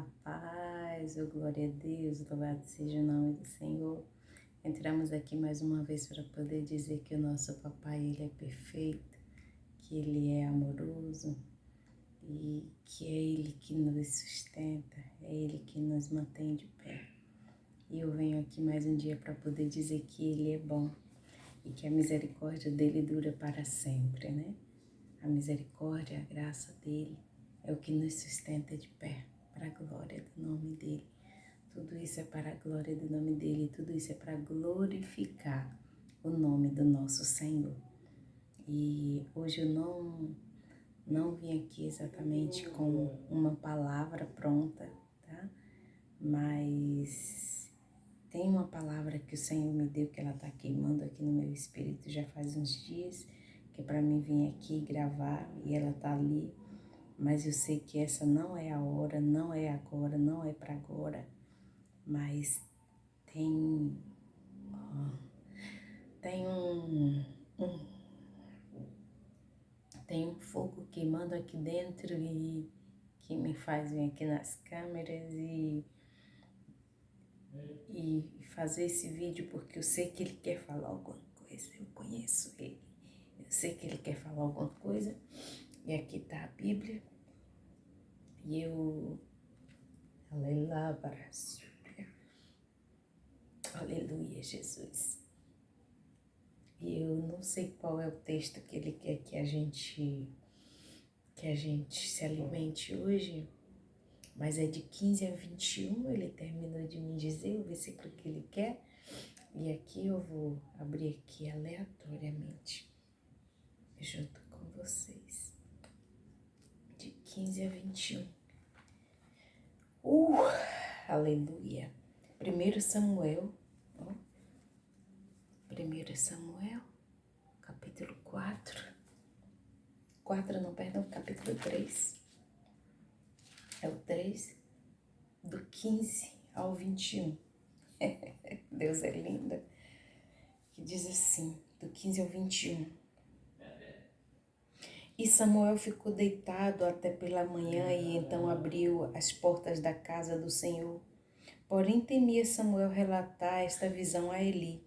A paz, oh glória a Deus, louvado seja o nome do Senhor. Entramos aqui mais uma vez para poder dizer que o nosso papai, ele é perfeito, que ele é amoroso e que é ele que nos sustenta, é ele que nos mantém de pé. E eu venho aqui mais um dia para poder dizer que ele é bom e que a misericórdia dele dura para sempre, né? A misericórdia, a graça dele é o que nos sustenta de pé, para a glória do nome dele. Tudo isso é para a glória do nome dele, tudo isso é para glorificar o nome do nosso Senhor. E hoje eu não vim aqui exatamente com uma palavra pronta, tá? Mas tem uma palavra que o Senhor me deu, que ela tá queimando aqui no meu espírito já faz uns dias, que é para mim vir aqui gravar, e ela tá ali, mas eu sei que essa não é a hora, não é agora, não é para agora, mas tem tem tem um fogo queimando aqui dentro e que me faz vir aqui nas câmeras e fazer esse vídeo, porque eu sei que ele quer falar alguma coisa, eu conheço ele, eu sei que ele quer falar alguma coisa, e aqui tá a Bíblia, e eu, aleluia, Jesus, e eu não sei qual é o texto que ele quer que a gente se alimente hoje, mas é de 15 a 21, ele terminou de me dizer o versículo que ele quer, e aqui eu vou abrir aqui aleatoriamente, junto com vocês, de 15 a 21. Aleluia! 1 Samuel, 1 Samuel, capítulo capítulo 3, é o 3, do 15 ao 21. Deus é lindo. Que diz assim, do 15 ao 21. E Samuel ficou deitado até pela manhã e então abriu as portas da casa do Senhor. Porém temia Samuel relatar esta visão a Eli.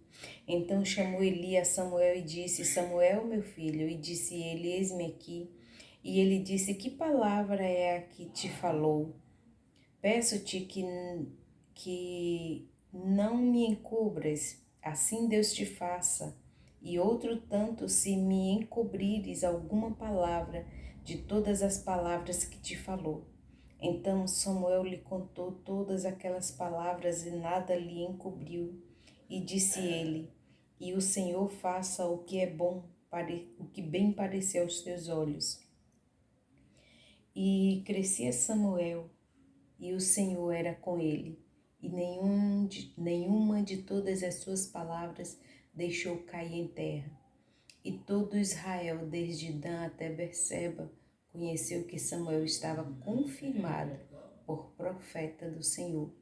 Então chamou Eli a Samuel e disse, Samuel, meu filho, e disse ele, eis-me aqui. E ele disse, que palavra é a que te falou? Peço-te que não me encubras, assim Deus te faça. E outro tanto, se me encobrires alguma palavra de todas as palavras que te falou. Então Samuel lhe contou todas aquelas palavras e nada lhe encobriu. E disse ele, e o Senhor faça o que é bom, o que bem parecer aos teus olhos. E crescia Samuel, e o Senhor era com ele, e nenhuma de todas as suas palavras deixou cair em terra. E todo Israel, desde Dan até Berseba, conheceu que Samuel estava confirmado por profeta do Senhor.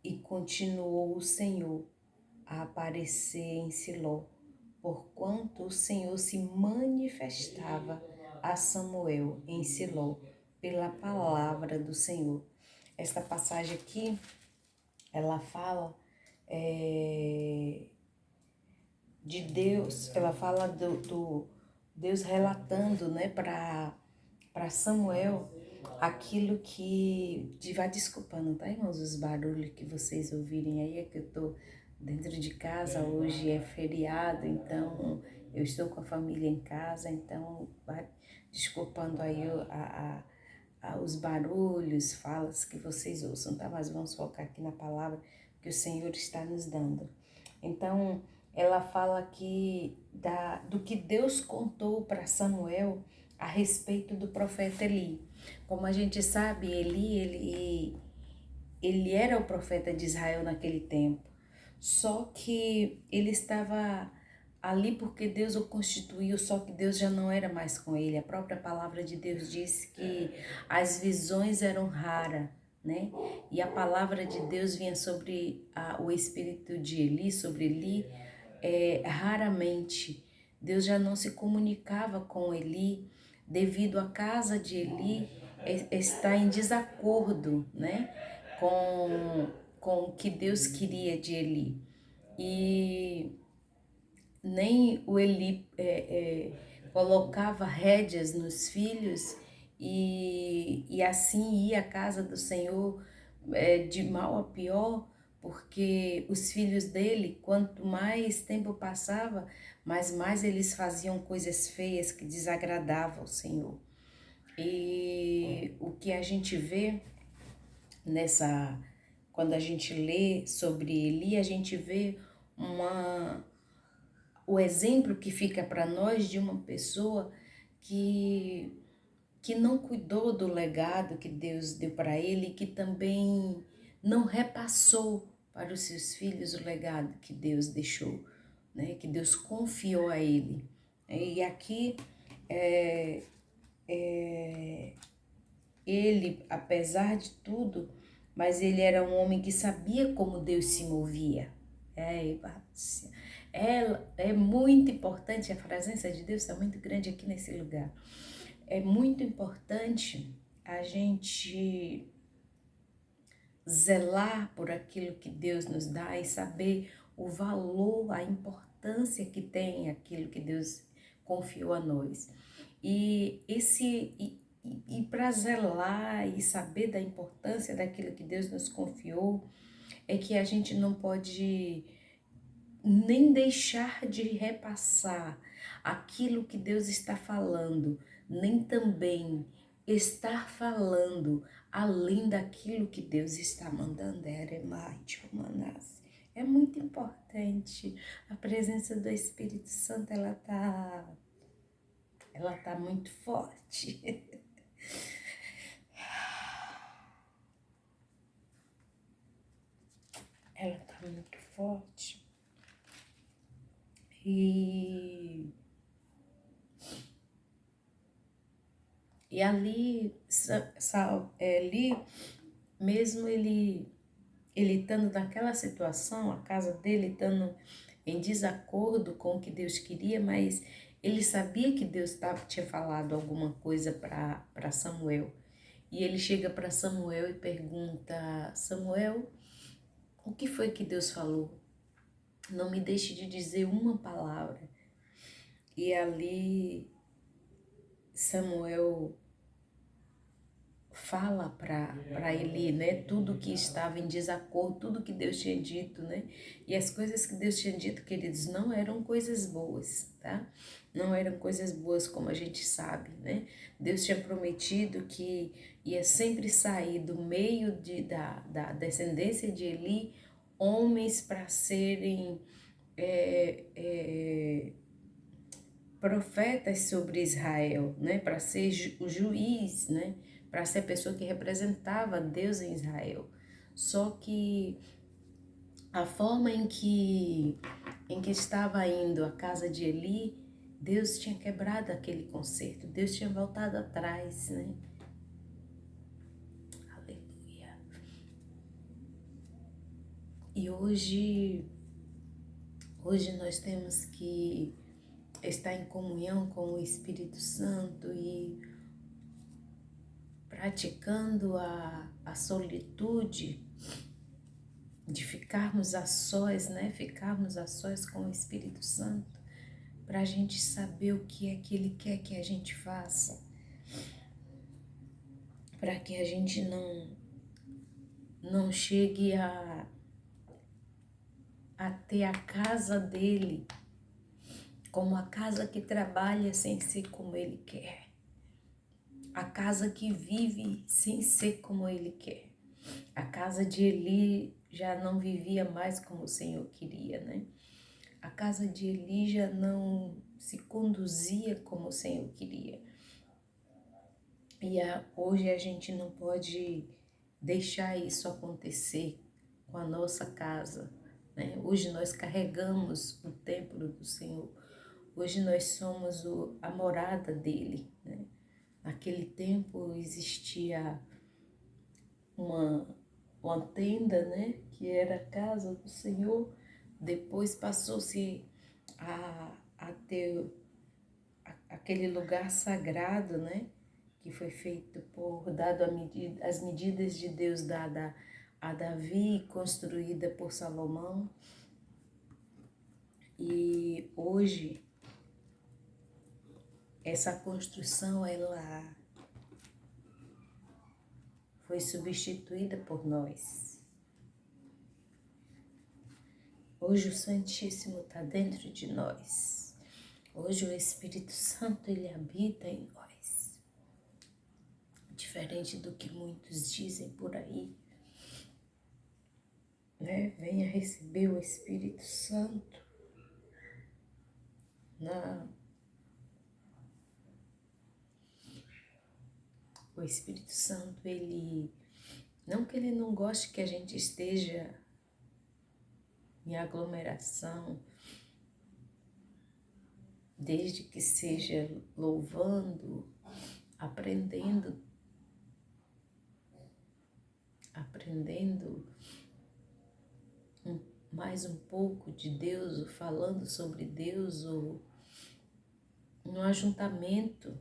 E continuou o Senhor a aparecer em Siló, porquanto o Senhor se manifestava a Samuel em Siló pela palavra do Senhor. Esta passagem aqui, ela fala de Deus, ela fala do Deus relatando, né, para Samuel aquilo que... Vá desculpando, tá, irmãos, os barulhos que vocês ouvirem aí, é que eu tô dentro de casa, hoje é feriado, então eu estou com a família em casa, então vá desculpando aí os barulhos, falas que vocês ouçam, tá? Mas vamos focar aqui na palavra que o Senhor está nos dando. Então, ela fala aqui do que Deus contou para Samuel a respeito do profeta Eli. Como a gente sabe, ele era o profeta de Israel naquele tempo. Só que ele estava ali porque Deus o constituiu, só que Deus já não era mais com ele. A própria palavra de Deus diz que as visões eram raras, né? E a palavra de Deus vinha sobre o espírito de Eli, sobre Eli, raramente. Deus já não se comunicava com Eli, devido à casa de Eli estar em desacordo, né? com o que Deus queria de Eli. E nem o Eli colocava rédeas nos filhos e assim ia à casa do Senhor de mal a pior, porque os filhos dele, quanto mais tempo passava, mais eles faziam coisas feias que desagradavam ao Senhor. E o que a gente vê quando a gente lê sobre Eli, a gente vê o exemplo que fica para nós de uma pessoa que não cuidou do legado que Deus deu para ele e que também não repassou para os seus filhos o legado que Deus deixou, né? Que Deus confiou a ele. E aqui ele, apesar de tudo, mas ele era um homem que sabia como Deus se movia. É muito importante, a presença de Deus está muito grande aqui nesse lugar. É muito importante a gente zelar por aquilo que Deus nos dá e saber o valor, a importância que tem aquilo que Deus confiou a nós. E para zelar e saber da importância daquilo que Deus nos confiou, é que a gente não pode nem deixar de repassar aquilo que Deus está falando, nem também estar falando além daquilo que Deus está mandando. É muito importante. A presença do Espírito Santo, ela tá muito forte. Ela tá muito forte. E ali, mesmo ele estando naquela situação, a casa dele estando em desacordo com o que Deus queria, mas ele sabia que Deus tinha falado alguma coisa para Samuel. E ele chega para Samuel e pergunta: Samuel, o que foi que Deus falou? Não me deixe de dizer uma palavra. E ali Samuel fala para Eli, né, tudo que estava em desacordo, tudo que Deus tinha dito, né, e as coisas que Deus tinha dito, queridos, não eram coisas boas, tá? Não eram coisas boas como a gente sabe, né? Deus tinha prometido que ia sempre sair do meio da descendência de Eli homens para serem profetas sobre Israel, né? Para ser o juiz, né? Para ser a pessoa que representava Deus em Israel. Só que a forma em que estava indo a casa de Eli, Deus tinha quebrado aquele concerto, Deus tinha voltado atrás, né? Aleluia. E hoje nós temos que estar em comunhão com o Espírito Santo e praticando a solitude, de ficarmos a sós, né? Ficarmos a sós com o Espírito Santo, para a gente saber o que é que Ele quer que a gente faça, para que a gente não chegue a ter a casa dele como a casa que trabalha sem ser como Ele quer, a casa que vive sem ser como Ele quer. A casa de Eli já não vivia mais como o Senhor queria, né? A casa de Eli já não se conduzia como o Senhor queria. E hoje a gente não pode deixar isso acontecer com a nossa casa, né? Hoje nós carregamos o templo do Senhor. Hoje nós somos a morada dele, né? Naquele tempo existia uma tenda, né, que era a casa do Senhor. Depois passou-se a ter aquele lugar sagrado, né, que foi feito dado as medidas de Deus dada a Davi, construída por Salomão. E hoje essa construção ela foi substituída por nós. Hoje o Santíssimo está dentro de nós. Hoje o Espírito Santo ele habita em nós. Diferente do que muitos dizem por aí, né? Venha receber o Espírito Santo. O Espírito Santo, ele, não que ele não goste que a gente esteja em aglomeração, desde que seja louvando, aprendendo mais um pouco de Deus, ou falando sobre Deus, ou no ajuntamento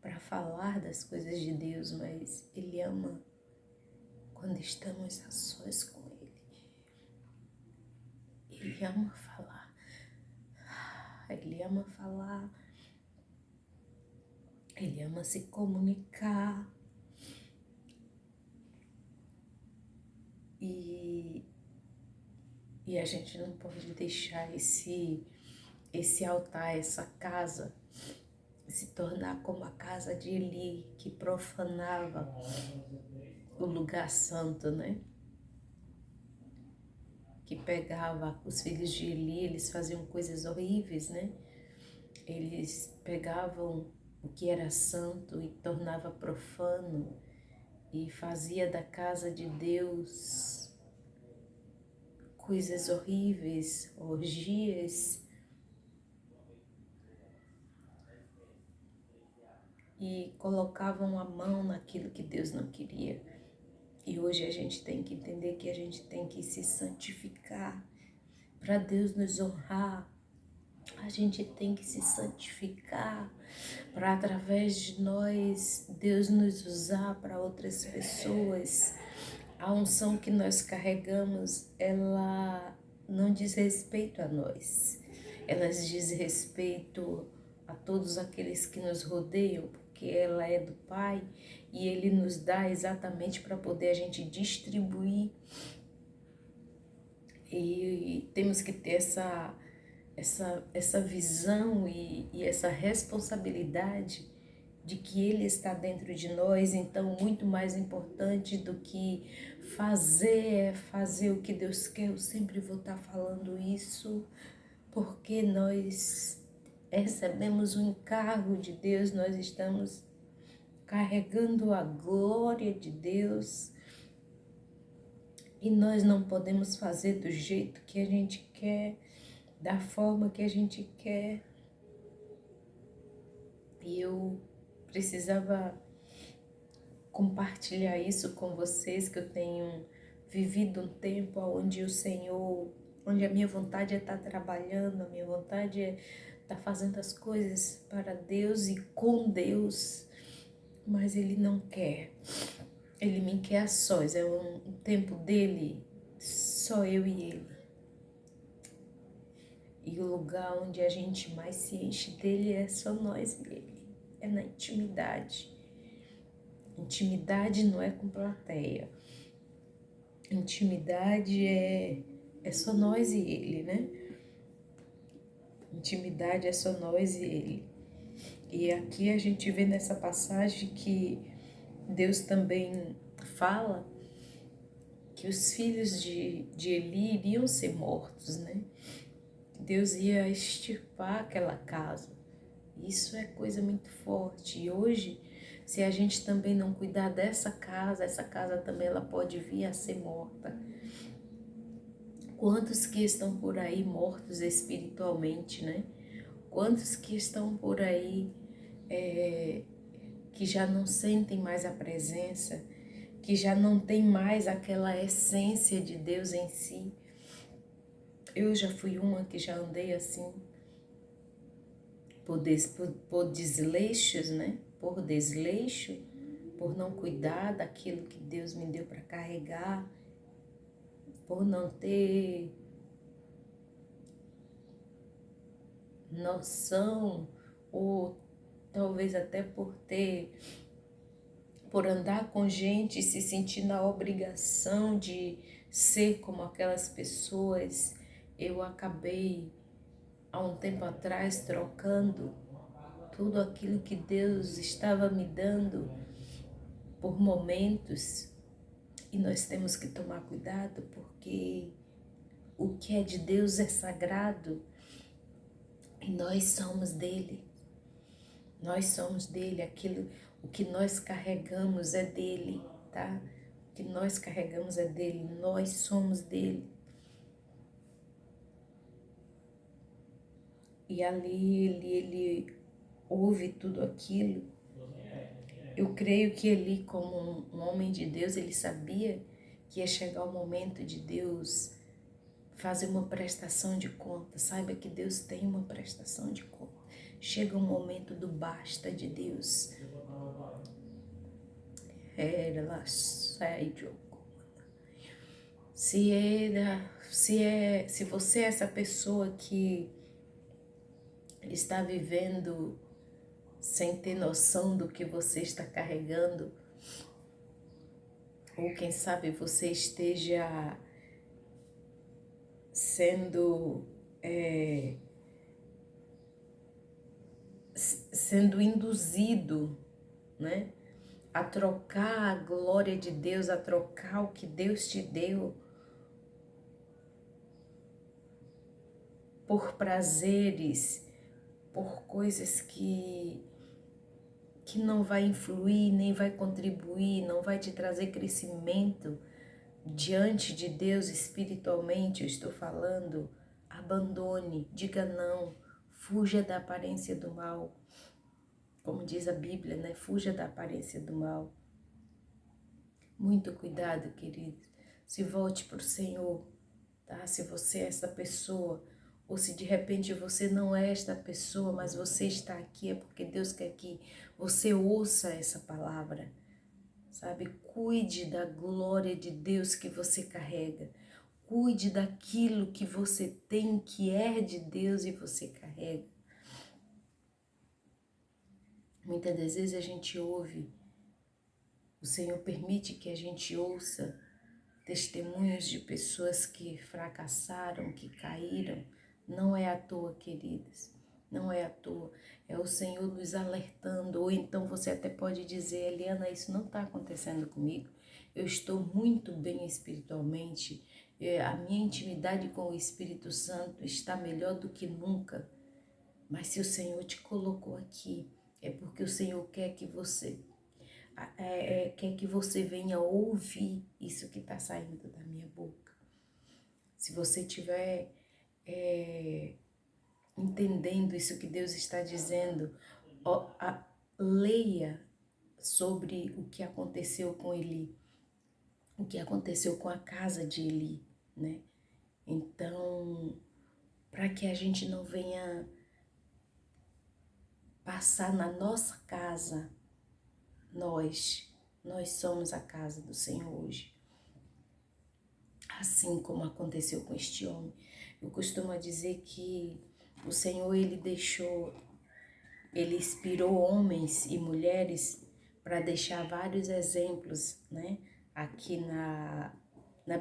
para falar das coisas de Deus, mas Ele ama quando estamos a sós com Ele. Ele ama falar. Ele ama falar. Ele ama se comunicar. E a gente não pode deixar esse altar, essa casa, se tornar como a casa de Eli, que profanava o lugar santo, né? Que pegava os filhos de Eli, eles faziam coisas horríveis, né? Eles pegavam o que era santo e tornava profano e fazia da casa de Deus coisas horríveis, orgias, e colocavam a mão naquilo que Deus não queria. E hoje a gente tem que entender que a gente tem que se santificar para Deus nos honrar. A gente tem que se santificar para, através de nós, Deus nos usar para outras pessoas. A unção que nós carregamos, ela não diz respeito a nós. Ela diz respeito a todos aqueles que nos rodeiam, porque ela é do Pai e Ele nos dá exatamente para poder a gente distribuir. E temos que ter essa visão e essa responsabilidade de que Ele está dentro de nós. Então, muito mais importante do que fazer o que Deus quer. Eu sempre vou estar falando isso, porque nós recebemos o encargo de Deus, nós estamos carregando a glória de Deus e nós não podemos fazer do jeito que a gente quer, da forma que a gente quer. E eu precisava compartilhar isso com vocês, que eu tenho vivido um tempo onde o Senhor, onde a minha vontade é estar trabalhando, a minha vontade é estar fazendo as coisas para Deus e com Deus, mas Ele não quer. Ele me quer a sós, é um tempo dele, só eu e Ele. E o lugar onde a gente mais se enche dele é só nós e Ele, é na intimidade. Intimidade não é com plateia. Intimidade é só nós e Ele, né? Intimidade é só nós e Ele. E aqui a gente vê nessa passagem que Deus também fala que os filhos de Eli iriam ser mortos, né? Deus ia extirpar aquela casa. Isso é coisa muito forte. E hoje, se a gente também não cuidar dessa casa, essa casa também ela pode vir a ser morta. Quantos que estão por aí mortos espiritualmente, né? Quantos que estão por aí que já não sentem mais a presença, que já não tem mais aquela essência de Deus em si. Eu já fui uma que já andei assim, por desleixos, né? Por desleixo, por não cuidar daquilo que Deus me deu para carregar, por não ter noção, ou talvez até por andar com gente e se sentir na obrigação de ser como aquelas pessoas, eu acabei há um tempo atrás trocando tudo aquilo que Deus estava me dando por momentos. E nós temos que tomar cuidado, porque o que é de Deus é sagrado e nós somos dele. Nós somos dele, o que nós carregamos é dele, tá? O que nós carregamos é dele, nós somos dele. E ali ele ouve tudo aquilo. Eu creio que ele, como um homem de Deus, ele sabia que ia chegar o momento de Deus fazer uma prestação de conta. Saiba que Deus tem uma prestação de conta. Chega o momento do basta de Deus. Se você é essa pessoa que está vivendo sem ter noção do que você está carregando, ou quem sabe você esteja sendo induzido, né, a trocar a glória de Deus, a trocar o que Deus te deu por prazeres, por coisas que não vai influir, nem vai contribuir, não vai te trazer crescimento diante de Deus espiritualmente, eu estou falando. Abandone, diga não, fuja da aparência do mal. Como diz a Bíblia, né? Fuja da aparência do mal. Muito cuidado, querido. Se volte para o Senhor, tá? Se você é essa pessoa, ou se de repente você não é esta pessoa, mas você está aqui, é porque Deus quer que você ouça essa palavra, sabe? Cuide da glória de Deus que você carrega. Cuide daquilo que você tem, que é de Deus e você carrega. Muitas das vezes a gente ouve, o Senhor permite que a gente ouça testemunhos de pessoas que fracassaram, que caíram. Não é à toa, queridas, não é à toa. É o Senhor nos alertando. Ou então você até pode dizer: Eliana, isso não está acontecendo comigo. Eu estou muito bem espiritualmente. A minha intimidade com o Espírito Santo está melhor do que nunca. Mas se o Senhor te colocou aqui, é porque o Senhor quer que você venha ouvir isso que está saindo da minha boca. Se você estiver entendendo isso que Deus está dizendo, leia sobre o que aconteceu com Eli, o que aconteceu com a casa de Eli, né? Então, para que a gente não venha passar na nossa casa, nós somos a casa do Senhor hoje. Assim como aconteceu com este homem. Eu costumo dizer que o Senhor, ele inspirou homens e mulheres para deixar vários exemplos, né? Aqui na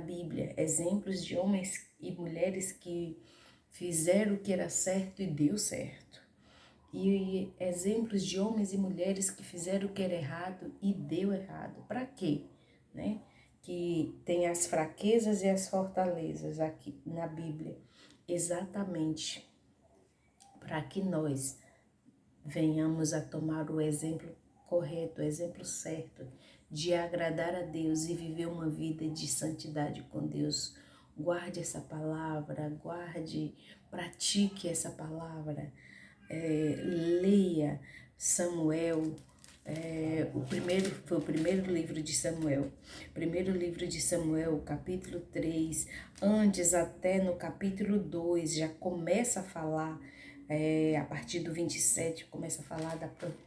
Bíblia, exemplos de homens e mulheres que fizeram o que era certo e deu certo. E exemplos de homens e mulheres que fizeram o que era errado e deu errado. Para quê? Né? Que tem as fraquezas e as fortalezas aqui na Bíblia. Exatamente para que nós venhamos a tomar o exemplo correto, o exemplo certo de agradar a Deus e viver uma vida de santidade com Deus. Guarde essa palavra, pratique essa palavra. Leia Samuel, foi o primeiro livro de Samuel. Primeiro livro de Samuel, capítulo 3, antes até no capítulo 2, já começa a falar, a partir do 27, começa a falar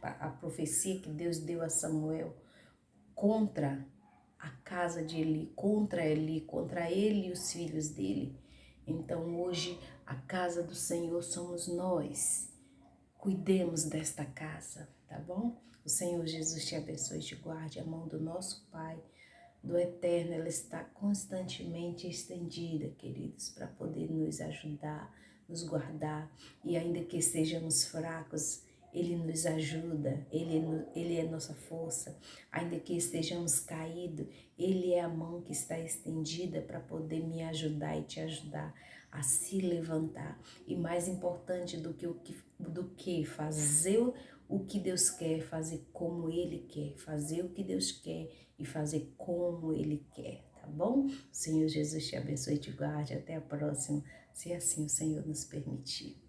a profecia que Deus deu a Samuel, contra a casa de Eli, contra ele e os filhos dele. Então hoje a casa do Senhor somos nós. Cuidemos desta casa, tá bom? O Senhor Jesus te abençoe e te guarde. A mão do nosso Pai, do Eterno, ela está constantemente estendida, queridos, para poder nos ajudar, nos guardar. E ainda que estejamos fracos, Ele nos ajuda, Ele é nossa força. Ainda que estejamos caídos, Ele é a mão que está estendida para poder me ajudar e te ajudar a se levantar. E mais importante do que fazer o que Deus quer, fazer como Ele quer, fazer o que Deus quer e fazer como Ele quer, tá bom? O Senhor Jesus te abençoe e te guarde. Até a próxima, se assim o Senhor nos permitir.